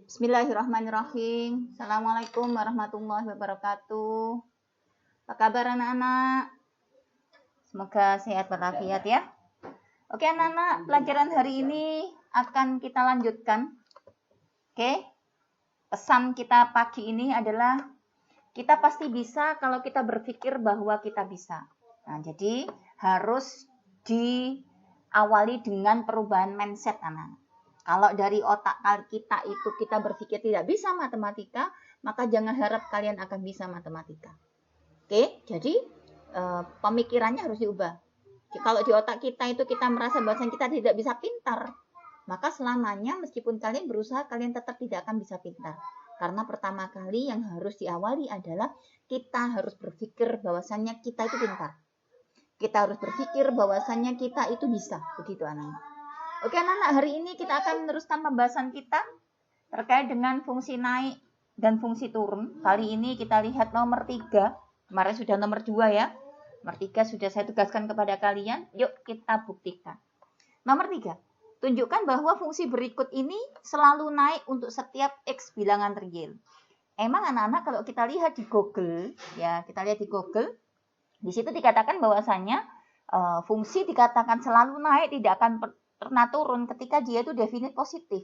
Bismillahirrahmanirrahim. Assalamualaikum warahmatullahi wabarakatuh. Apa kabar anak-anak? Semoga sehat walafiat ya. Oke anak-anak, pelajaran hari ini akan kita lanjutkan. Oke. Pesan kita pagi ini adalah kita pasti bisa kalau kita berpikir bahwa kita bisa. Nah, jadi harus diawali dengan perubahan mindset anak-anak. Kalau dari otak kita itu kita berpikir tidak bisa matematika, maka jangan harap kalian akan bisa matematika. Oke, jadi pemikirannya harus diubah. Kalau di otak kita itu kita merasa bahwa kita tidak bisa pintar, maka selamanya meskipun kalian berusaha, kalian tetap tidak akan bisa pintar. Karena pertama kali yang harus diawali adalah kita harus berpikir bahwasannya kita itu pintar. Kita harus berpikir bahwasannya kita itu bisa. Begitu anak-anak. Oke anak-anak, hari ini kita akan meneruskan pembahasan kita terkait dengan fungsi naik dan fungsi turun. Kali ini kita lihat nomor 3. Kemarin sudah nomor 2 ya. Nomor 3 sudah saya tugaskan kepada kalian. Yuk kita buktikan. Nomor 3. Tunjukkan bahwa fungsi berikut ini selalu naik untuk setiap X bilangan real. Emang anak-anak kalau kita lihat di Google, ya kita lihat di Google, di situ dikatakan bahwasannya fungsi dikatakan selalu naik, tidak akan pernah turun ketika dia itu definite positif.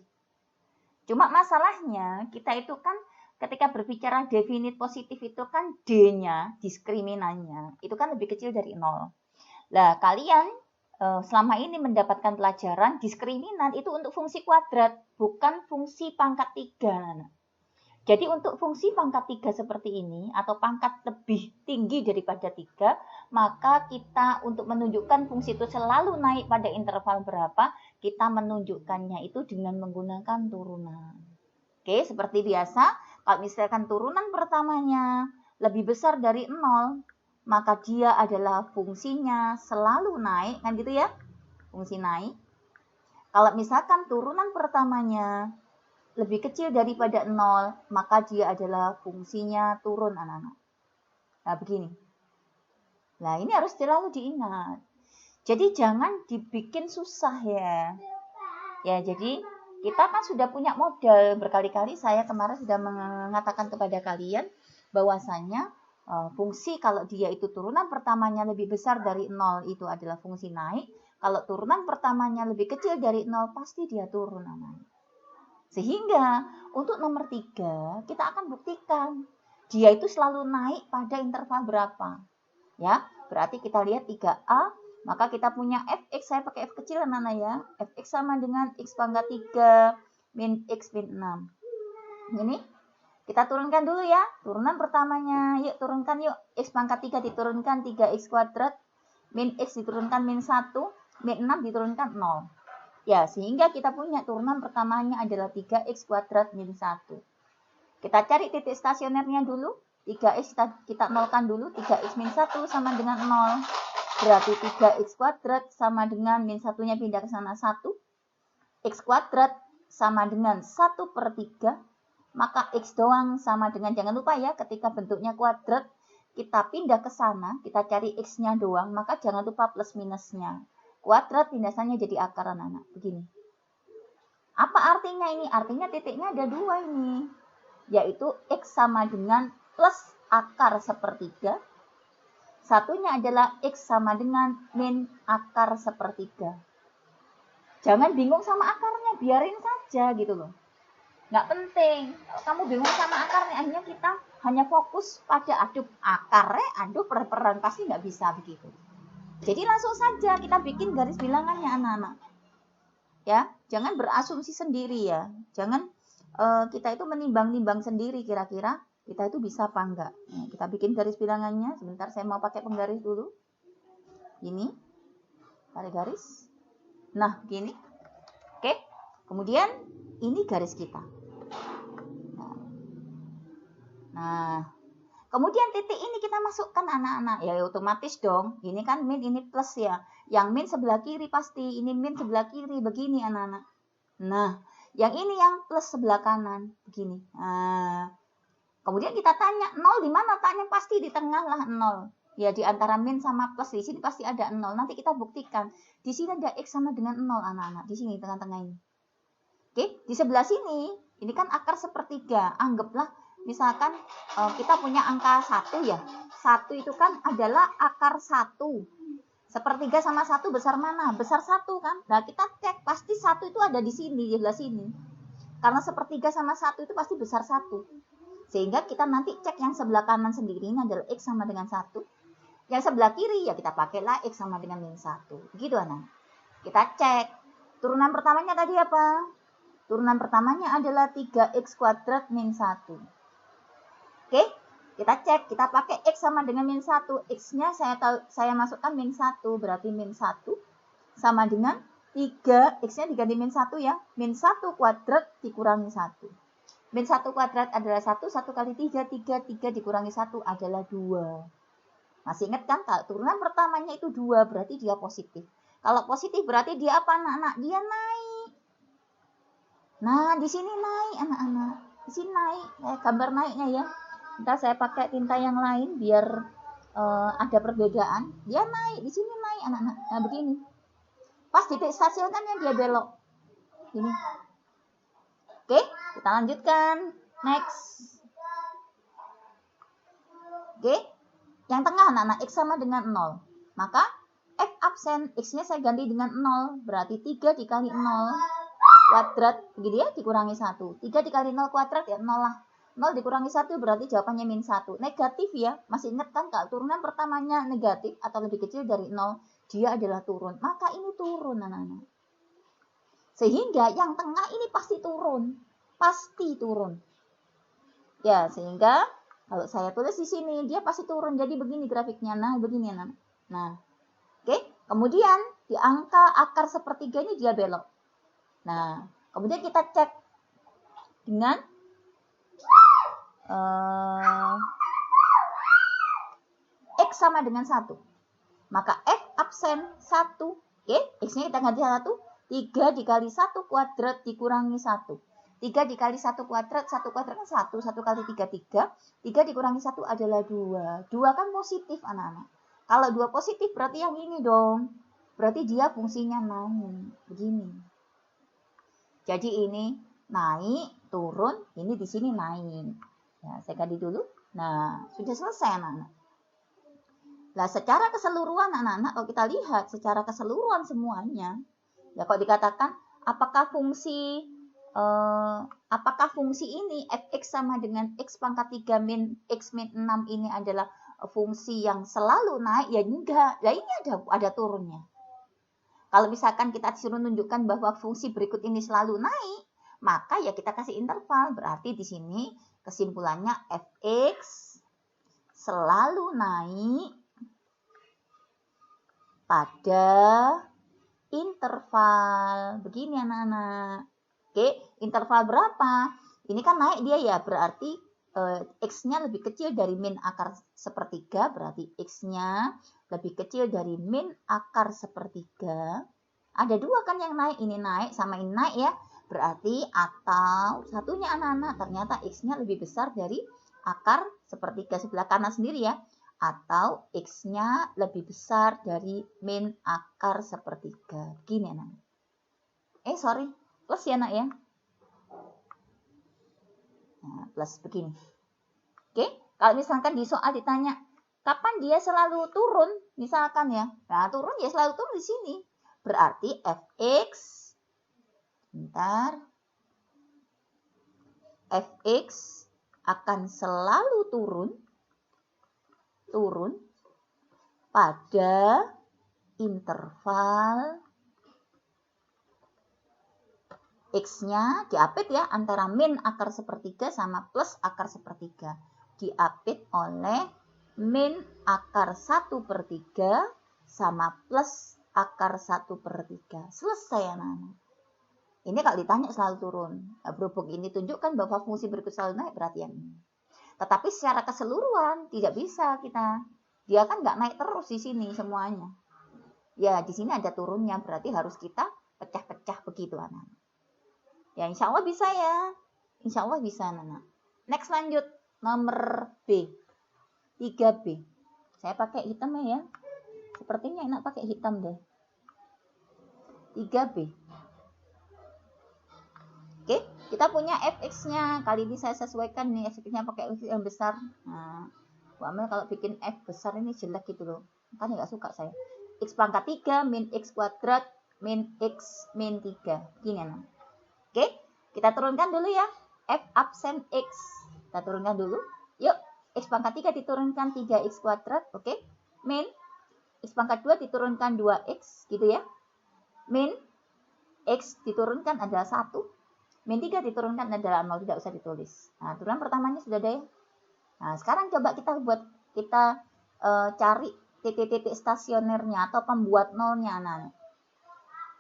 Cuma masalahnya kita itu kan ketika berbicara definite positif itu kan D-nya, diskriminannya, itu kan lebih kecil dari 0. Lah kalian selama ini mendapatkan pelajaran diskriminan itu untuk fungsi kuadrat, bukan fungsi pangkat 3. Jadi untuk fungsi pangkat 3 seperti ini atau pangkat lebih tinggi daripada 3, maka kita untuk menunjukkan fungsi itu selalu naik pada interval berapa, kita menunjukkannya itu dengan menggunakan turunan. Oke, seperti biasa, kalau misalkan turunan pertamanya lebih besar dari 0, maka dia adalah fungsinya selalu naik, kan gitu ya? Fungsi naik. Kalau misalkan turunan pertamanya lebih kecil daripada 0, maka dia adalah fungsinya turun anak-anak. Nah, begini. Nah, ini harus selalu diingat. Jadi jangan dibikin susah ya. Ya, jadi kita kan sudah punya modal. Berkali-kali saya kemarin sudah mengatakan kepada kalian bahwasannya fungsi kalau dia itu turunan pertamanya lebih besar dari 0 itu adalah fungsi naik. Kalau turunan pertamanya lebih kecil dari 0 pasti dia turun anak-anak. Sehingga untuk nomor 3 kita akan buktikan dia itu selalu naik pada interval berapa. Ya, berarti kita lihat 3A, maka kita punya fx, saya pakai f kecil anak-anak ya. Fx sama dengan x pangkat 3 min x min 6. Ini kita turunkan dulu ya. Turunan pertamanya, yuk turunkan yuk. X pangkat 3 diturunkan 3x kuadrat, min x diturunkan min 1, min 6 diturunkan 0. Ya, sehingga kita punya turunan pertamanya adalah 3x kuadrat min 1. Kita cari titik stasionernya dulu. 3x kita nolkan dulu. 3x min 1 sama dengan 0. Berarti 3x kuadrat sama dengan min 1-nya pindah ke sana 1. X kuadrat sama dengan 1/3. Maka x doang sama dengan, jangan lupa ya, ketika bentuknya kuadrat, kita pindah ke sana, kita cari x-nya doang, maka jangan lupa plus minusnya. Kuadrat pindahannya jadi akar anak-anak. Begini. Apa artinya ini? Artinya titiknya ada 2 ini. Yaitu X sama dengan plus akar 1/3. Satunya adalah X sama dengan min akar 1/3. Jangan bingung sama akarnya, biarin saja gitu loh. Nggak penting. Kalau kamu bingung sama akarnya, akhirnya kita hanya fokus pada aduh akarnya, aduh per-peran, pasti nggak bisa begitu. Jadi langsung saja kita bikin garis bilangannya anak-anak. Ya, jangan berasumsi sendiri ya. Jangan kita itu menimbang-nimbang sendiri kira-kira kita itu bisa apa enggak. Nah, kita bikin garis bilangannya. Sebentar saya mau pakai penggaris dulu. Ini. Tarik garis. Nah, gini. Oke. Kemudian ini garis kita. Nah, kemudian titik ini kita masukkan anak-anak. Ya otomatis dong. Ini kan min, ini plus ya. Yang min sebelah kiri pasti. Ini min sebelah kiri. Begini anak-anak. Nah, yang ini yang plus sebelah kanan. Begini. Nah, kemudian kita tanya 0 di mana? Tanya pasti di tengah lah 0. Ya di antara min sama plus. Di sini pasti ada 0. Nanti kita buktikan. Di sini ada x sama dengan 0 anak-anak. Di sini tengah-tengah ini. Oke. Di sebelah sini Ini kan akar sepertiga. Anggaplah misalkan kita punya angka 1 ya. 1 itu kan adalah akar 1. Sepertiga sama 1 besar mana? Besar 1 kan? Nah, kita cek pasti 1 itu ada di sini, di sebelah sini. Karena sepertiga sama 1 itu pasti besar 1. Sehingga kita nanti cek yang sebelah kanan sendiri ini adalah X sama dengan 1. Yang sebelah kiri ya kita pakailah X sama dengan min 1. Begitu anak. Kita cek. Turunan pertamanya tadi apa? Turunan pertamanya adalah 3x kuadrat min 1. Oke, kita cek. Kita pakai X sama dengan min 1. X-nya saya masukkan min 1. Berarti min 1 sama dengan 3. X-nya diganti min 1 ya. Min 1 kuadrat dikurangi 1. Min 1 kuadrat adalah 1. 1 kali 3. 3 dikurangi 1 adalah 2. Masih ingat kan? Kalau turunan pertamanya itu 2. Berarti dia positif. Kalau positif berarti dia apa anak-anak? Dia naik. Nah, di sini naik anak-anak. Di sini naik. Gambar naiknya ya. Ntar saya pakai tinta yang lain biar ada perbedaan. Dia naik. Di sini naik anak-anak. Nah, begini. Pas titik stasionernya dia belok. Ini. Oke, kita lanjutkan. Next. Oke. Yang tengah anak-anak X sama dengan 0. Maka X absen. X-nya saya ganti dengan 0. Berarti 3 dikali 0. Kuadrat, begitu ya, dikurangi 1. 3 dikali 0 kuadrat ya 0 lah. 0 dikurangi 1 berarti jawabannya min 1. Negatif ya, masih ingat kan kalau turunan pertamanya negatif atau lebih kecil dari 0, dia adalah turun. Maka ini turun anak-anak. Sehingga yang tengah ini pasti turun. Pasti turun. Ya, sehingga kalau saya tulis di sini, dia pasti turun. Jadi begini grafiknya, nah begini anak-anak. Nah, oke. Kemudian di angka akar sepertiga ini dia belok. Nah, kemudian kita cek dengan X sama dengan 1. Maka X absen 1. Oke, X-nya kita ganti 1. 3 dikali 1 kuadrat dikurangi 1. 3 dikali 1 kuadrat, 1 kuadrat kan 1. 1 kali 3, 3. 3 dikurangi 1 adalah 2. 2 kan positif anak-anak. Kalau 2 positif berarti yang ini dong. Berarti dia fungsinya naik. Begini. Jadi ini naik, turun, ini di sini naik. Ya, saya ganti dulu. Nah, sudah selesai anak-anak. Nah, secara keseluruhan anak-anak, kalau kita lihat secara keseluruhan semuanya, ya kalau dikatakan apakah fungsi ini fx sama dengan x pangkat 3 min x min 6 ini adalah fungsi yang selalu naik? Ya enggak. Ya ini ada turunnya. Kalau misalkan kita disuruh menunjukkan bahwa fungsi berikut ini selalu naik, maka ya kita kasih interval. Berarti di sini kesimpulannya fx selalu naik pada interval. Begini anak-anak. Oke, interval berapa? Ini kan naik dia ya, berarti X-nya lebih kecil dari min akar sepertiga, berarti X-nya lebih kecil dari min akar sepertiga. Ada 2 kan yang naik, ini naik sama ini naik ya. Berarti atau satunya anak-anak ternyata X-nya lebih besar dari akar sepertiga sebelah kanan sendiri ya. Atau X-nya lebih besar dari min akar sepertiga. Gini anak. Sorry, plus ya anak ya. Nah, plus begini. Oke, kalau misalkan di soal ditanya, kapan dia selalu turun? Misalkan ya, nah turun ya selalu turun di sini. Berarti fx, bentar, fx akan selalu turun pada interval X-nya diapit ya antara min akar sepertiga sama plus akar sepertiga. Diapit oleh min akar 1/3 sama plus akar 1/3. Selesai anak-anak. Ini kalau ditanya selalu turun. Nah, berhubung ini tunjukkan bahwa fungsi berikut selalu naik berarti yang ini. Tetapi secara keseluruhan tidak bisa kita. Dia kan nggak naik terus di sini semuanya. Ya di sini ada turunnya berarti harus kita pecah-pecah begitu anak-anak. Ya insya Allah bisa ya. Insya Allah bisa anak-anak. Next lanjut. Nomor B. 3B. Saya pakai hitam ya. Sepertinya enak pakai hitam deh. 3B. Oke. Kita punya fx-nya, kali ini saya sesuaikan nih fx-nya pakai x yang besar. Nah, Bu Amel kalau bikin f besar ini jelek gitu loh, makanya nggak suka saya. X pangkat 3 min x kuadrat min x min 3, gini nah. Oke, kita turunkan dulu ya, f absen x, kita turunkan dulu, yuk. X pangkat 3 diturunkan 3x kuadrat, oke, min x pangkat 2 diturunkan 2x, gitu ya, min x diturunkan adalah 1, min 3 diturunkan adalah 0, tidak usah ditulis. Nah, turunan pertamanya sudah ada ya. Nah, sekarang coba kita cari titik-titik stasionernya atau pembuat nolnya, anak-anak.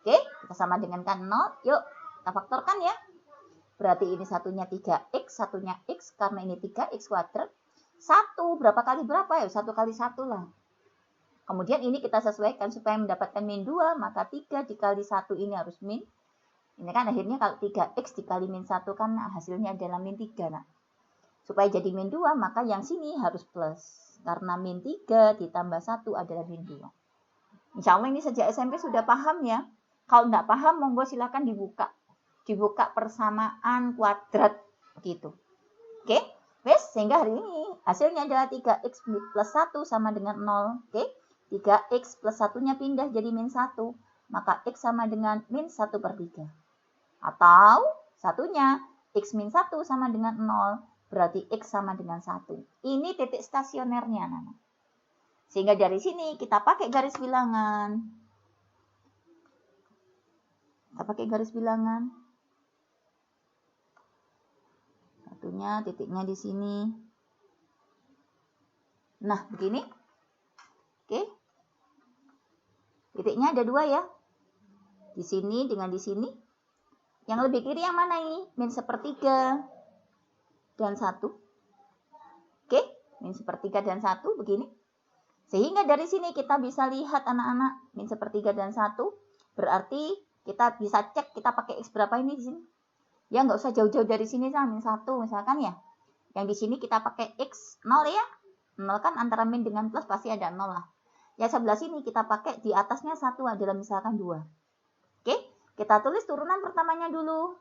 Oke, kita sama dengan kan 0. Yuk, kita faktorkan ya. Berarti ini satunya 3x, satunya x, karena ini 3x kuadrat. 1, berapa kali berapa ya? 1 kali 1 lah. Kemudian ini kita sesuaikan supaya mendapatkan min 2, maka 3 dikali 1 ini harus min. Ini kan akhirnya kalau 3x dikali min 1 kan hasilnya adalah min 3. Nah, supaya jadi min 2, maka yang sini harus plus. Karena min 3 ditambah 1 adalah min 2. Insya Allah ini sejak SMP sudah paham ya. Kalau nggak paham, monggo silakan dibuka. Dibuka persamaan kuadrat. Begitu. Oke? Wes, sehingga hari ini hasilnya adalah 3x plus 1 sama dengan 0. Oke? 3x plus 1-nya pindah jadi min 1. Maka x sama dengan min 1/3. Atau satunya x min 1 sama dengan 0. Berarti x sama dengan 1. Ini titik stasionernya, anak-anak. Sehingga dari sini kita pakai garis bilangan. Kita pakai garis bilangan. Satunya titiknya di sini. Nah, begini. Oke. Titiknya ada 2 ya. Di sini dengan di sini. Yang lebih kiri yang mana ini? Min 1/3 dan 1. Oke, min 1/3 dan 1 begini. Sehingga dari sini kita bisa lihat anak-anak, min 1/3 dan 1. Berarti kita bisa cek kita pakai x berapa ini di sini. Ya nggak usah jauh-jauh dari sini sama min 1 misalkan ya. Yang di sini kita pakai x 0 ya. 0 kan antara min dengan plus pasti ada 0 lah. Ya sebelah sini kita pakai di atasnya 1 adalah misalkan 2. Oke, kita tulis turunan pertamanya dulu.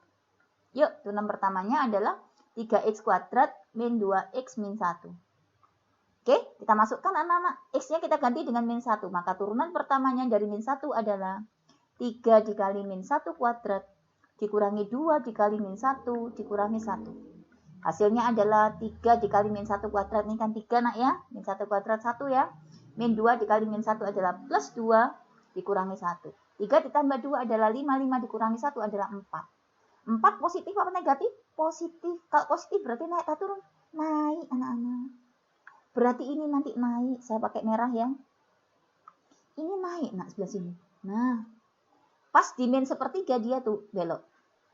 Yuk, turunan pertamanya adalah 3x kuadrat min 2x min 1. Oke, kita masukkan anak-anak. X-nya kita ganti dengan min 1. Maka turunan pertamanya dari min 1 adalah 3 dikali min 1 kuadrat dikurangi 2 dikali min 1 dikurangi 1. Hasilnya adalah 3 dikali min 1 kuadrat. Ini kan 3 nak ya. Min 1 kuadrat 1 ya. Min 2 dikali min 1 adalah plus 2 dikurangi 1. 3 ditambah 2 adalah 5. 5 dikurangi 1 adalah 4. 4 positif apa negatif? Positif. Kalau positif berarti naik atau turun? Naik, anak-anak. Berarti ini nanti naik. Saya pakai merah ya. Ini naik, nak, sebelah sini. Nah, pas di min 1/3 dia tuh belok.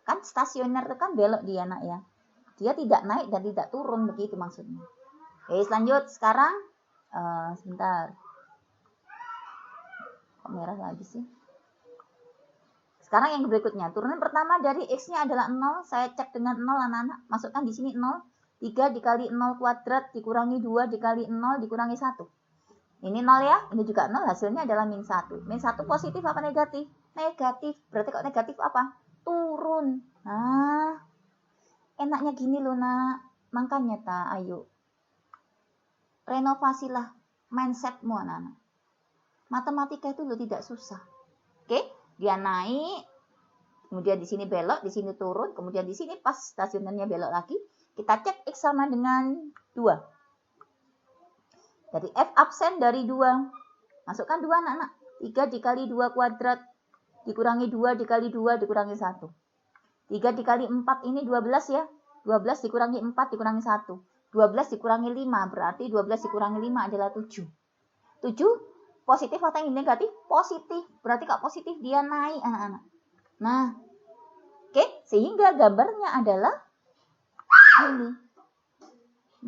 Kan stasioner itu kan belok dia, nak ya. Dia tidak naik dan tidak turun, begitu maksudnya. Oke, lanjut. Sekarang, sebentar. Kok merah lagi sih? Sekarang yang berikutnya, turunan pertama dari x-nya adalah 0. Saya cek dengan 0 anak-anak. Masukkan di sini 0. 3 dikali 0 kuadrat dikurangi 2 dikali 0 dikurangi 1. Ini 0 ya, ini juga 0. Hasilnya adalah min 1. Min 1 positif apa negatif? Negatif. Berarti kok negatif apa? Turun. Nah, enaknya gini loh nak. Makanya ayo. Renovasilah mindsetmu anak-anak. Matematika itu loh tidak susah. Oke? Dia naik, kemudian di sini belok, di sini turun, kemudian di sini pas stasionernya belok lagi, kita cek x sama dengan 2. Dari f absen dari 2. Masukkan 2 anak-anak. 3 dikali 2 kuadrat dikurangi 2 dikali 2 dikurangi 1. 3 dikali 4 ini 12 ya. 12 dikurangi 4 dikurangi 1. 12 dikurangi 5 berarti 12 dikurangi 5 adalah 7. 7 positif atau yang negatif? Positif. Berarti kalau positif dia naik anak-anak. Nah, oke, sehingga gambarnya adalah ini.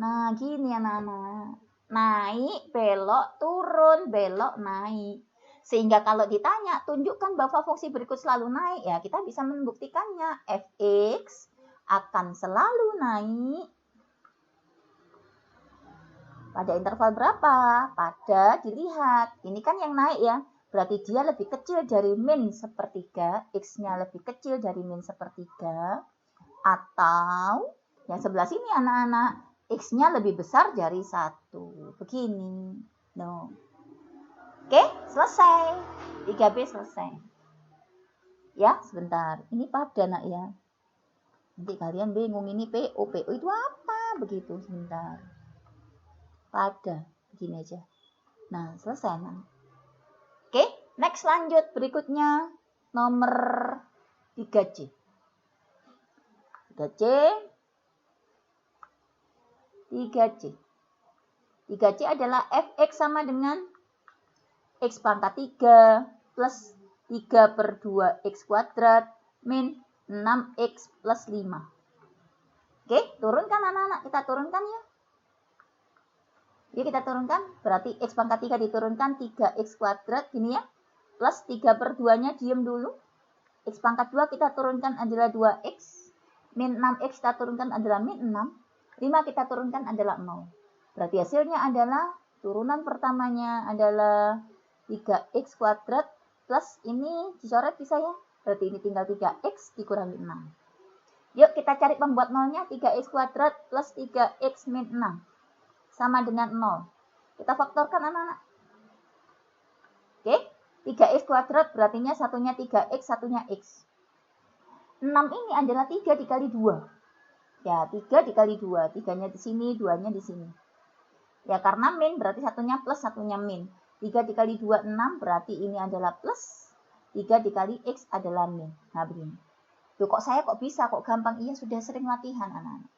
Nah, gini anak-anak. Naik, belok, turun, belok, naik. Sehingga kalau ditanya, tunjukkan bahwa fungsi berikut selalu naik, ya kita bisa membuktikannya. Fx akan selalu naik pada interval berapa? Pada dilihat. Ini kan yang naik ya. Berarti dia lebih kecil dari min 1/3. X-nya lebih kecil dari min 1/3. Atau yang sebelah sini anak-anak, X-nya lebih besar dari 1. Begini. No. Oke, selesai. 3B selesai. Ya, sebentar. Ini pada nak ya. Nanti kalian bingung ini PO. PO itu apa? Begitu, sebentar. Pada. Begini aja. Nah, selesai. Nah. Oke, next lanjut. Berikutnya nomor 3C. 3C. 3C adalah fx sama dengan x pangkat 3 plus 3 per 2x kuadrat min 6x plus 5. Oke, turunkan anak-anak. Kita turunkan ya. Yuk kita turunkan. Berarti x pangkat 3 diturunkan 3x kuadrat. Gini ya. Plus 3 per 2-nya diem dulu. X pangkat 2 kita turunkan adalah 2x. Min 6x kita turunkan adalah min 6. 5 kita turunkan adalah 0. Berarti hasilnya adalah turunan pertamanya adalah 3x kuadrat plus ini dicoret bisa ya. Berarti ini tinggal 3x dikurangi 6. Yuk kita cari pembuat nolnya. 3x kuadrat plus 3x min 6 sama dengan 0. Kita faktorkan anak-anak. Oke, 3x kuadrat berarti satunya 3x, satunya x. 6 ini adalah 3 dikali 2. Ya, 3 dikali 2. 3-nya di sini, 2-nya di sini. Ya, karena min berarti satunya plus, satunya min. 3 dikali 2, 6. Berarti ini adalah plus. 3 dikali x adalah min. Nah, begini. Tuh, kok saya kok bisa, kok gampang. Iya, sudah sering latihan, anak-anak.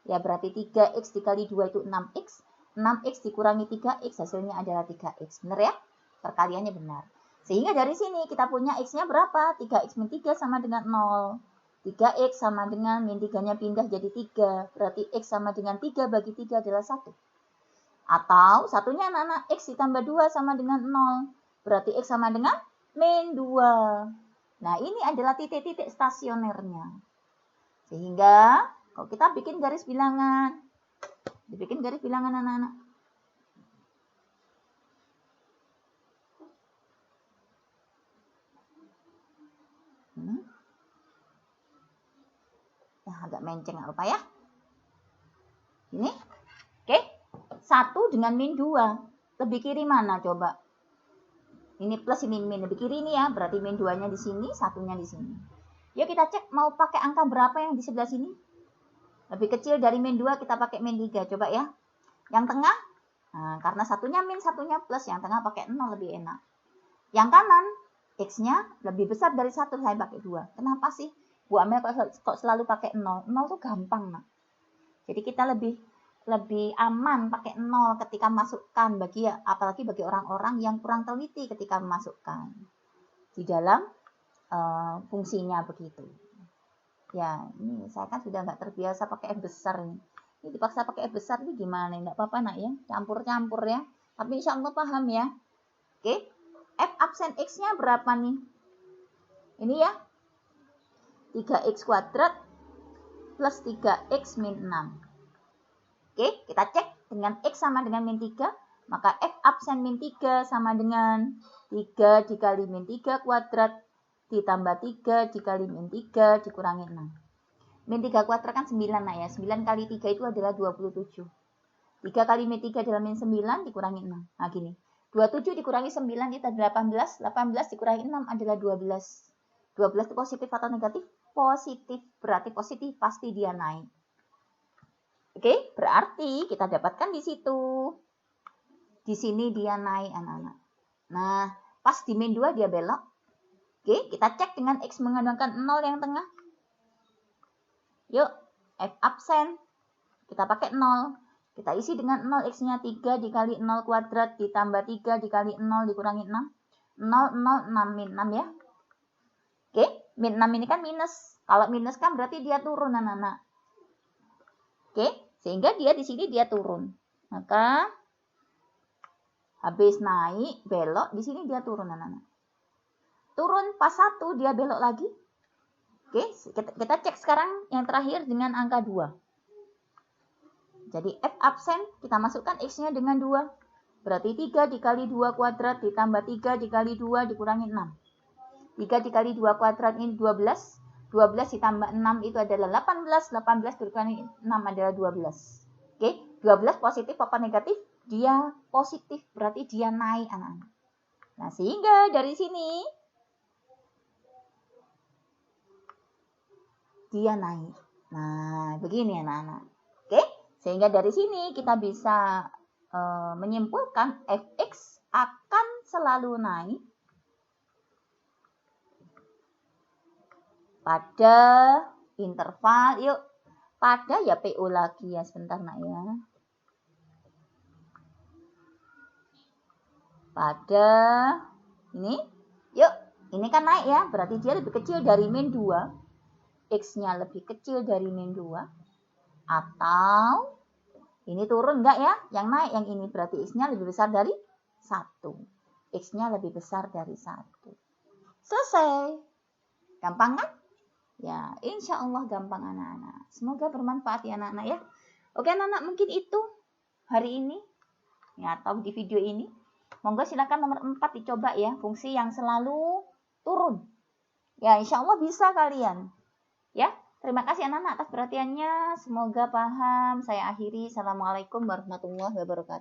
Ya, berarti 3x dikali 2 itu 6x. 6x dikurangi 3x, hasilnya adalah 3x. Benar ya? Perkaliannya benar. Sehingga dari sini kita punya x-nya berapa? 3x min 3 sama dengan 0. 3x sama dengan min 3-nya pindah jadi 3. Berarti x sama dengan 3 bagi 3 adalah 1. Atau satunya anak-anak x ditambah 2 sama dengan 0. Berarti x sama dengan min 2. Nah, ini adalah titik-titik stasionernya. Sehingga kalau kita bikin garis bilangan. Dibikin garis bilangan anak-anak. Agak menceng nggak apa ya. Ini. Oke. 1 dengan min 2. Lebih kiri mana coba? Ini plus, ini min. Lebih kiri ini ya. Berarti min 2-nya di sini, satunya di sini. Yuk kita cek mau pakai angka berapa yang di sebelah sini. Lebih kecil dari min 2 kita pakai min 3. Coba ya. Yang tengah. Nah, karena satunya min, satunya plus. Yang tengah pakai 0 lebih enak. Yang kanan. X-nya lebih besar dari 1. Saya pakai 2. Kenapa sih? Bu Amel kok selalu pakai 0? 0 tuh gampang, nak. Jadi kita lebih aman pakai 0 ketika masukkan apalagi bagi orang-orang yang kurang teliti ketika memasukkan di dalam fungsinya begitu. Ya, ini saya kan sudah nggak terbiasa pakai F besar ini. Ini dipaksa pakai F besar ini gimana? Nggak apa-apa nak ya, campur-campur ya. Tapi insya Allah paham ya. Oke, F absen X-nya berapa nih? Ini ya. 3x kuadrat plus 3x min 6. Oke, kita cek dengan x sama dengan min 3. Maka f absen min 3 sama dengan 3 dikali min 3 kuadrat ditambah 3 dikali min 3 dikurangi 6. Min 3 kuadrat kan 9 nah ya. 9 kali 3 itu adalah 27. 3 kali min 3 adalah min 9 dikurangi 6. Nah gini. 27 dikurangi 9 itu 18. 18 dikurangi 6 adalah 12. 12 itu positif atau negatif? Positif. Berarti positif pasti dia naik. Oke, berarti kita dapatkan di situ. Di sini dia naik anak-anak. Nah, pas di min 2 dia belok. Oke, kita cek dengan X mengandungkan 0 yang tengah. Yuk, F absen. Kita pakai 0. Kita isi dengan 0, X-nya 3 dikali 0 kuadrat ditambah 3 dikali 0 dikurangi 6. 0, 0, 6, min 6 ya. Oke, min 6 ini kan minus. Kalau minus kan berarti dia turun anak-anak. Oke, sehingga dia di sini dia turun. Maka habis naik, belok, di sini dia turun anak-anak. Turun pas 1 dia belok lagi. Oke, kita cek sekarang yang terakhir dengan angka 2. Jadi F absen kita masukkan X-nya dengan 2. Berarti 3 dikali 2 kuadrat ditambah 3 dikali 2 dikurangi 6. 3 dikali 2 kuadrat ini 12. 12 ditambah 6 itu adalah 18. 18 dikurangi 6 adalah 12. Oke, 12 positif apa negatif? Dia positif, berarti dia naik anak-anak. Nah, sehingga dari sini dia naik. Nah, begini anak-anak. Oke, sehingga dari sini kita bisa menyimpulkan fx akan selalu naik pada interval, yuk, pada ya PO lagi ya, sebentar nak ya. Pada ini, yuk, ini kan naik ya, berarti dia lebih kecil dari min 2. X-nya lebih kecil dari min 2. Atau ini turun enggak ya? Yang naik yang ini berarti X-nya lebih besar dari 1. X-nya lebih besar dari 1. Selesai. Gampang kan? Ya, insya Allah gampang anak-anak. Semoga bermanfaat ya anak-anak ya. Oke anak-anak, mungkin itu hari ini. Ya, atau di video ini. Monggo silakan nomor 4 dicoba ya. Fungsi yang selalu turun. Ya, insya Allah bisa kalian. Ya. Terima kasih anak-anak atas perhatiannya. Semoga paham. Saya akhiri. Assalamualaikum warahmatullahi wabarakatuh.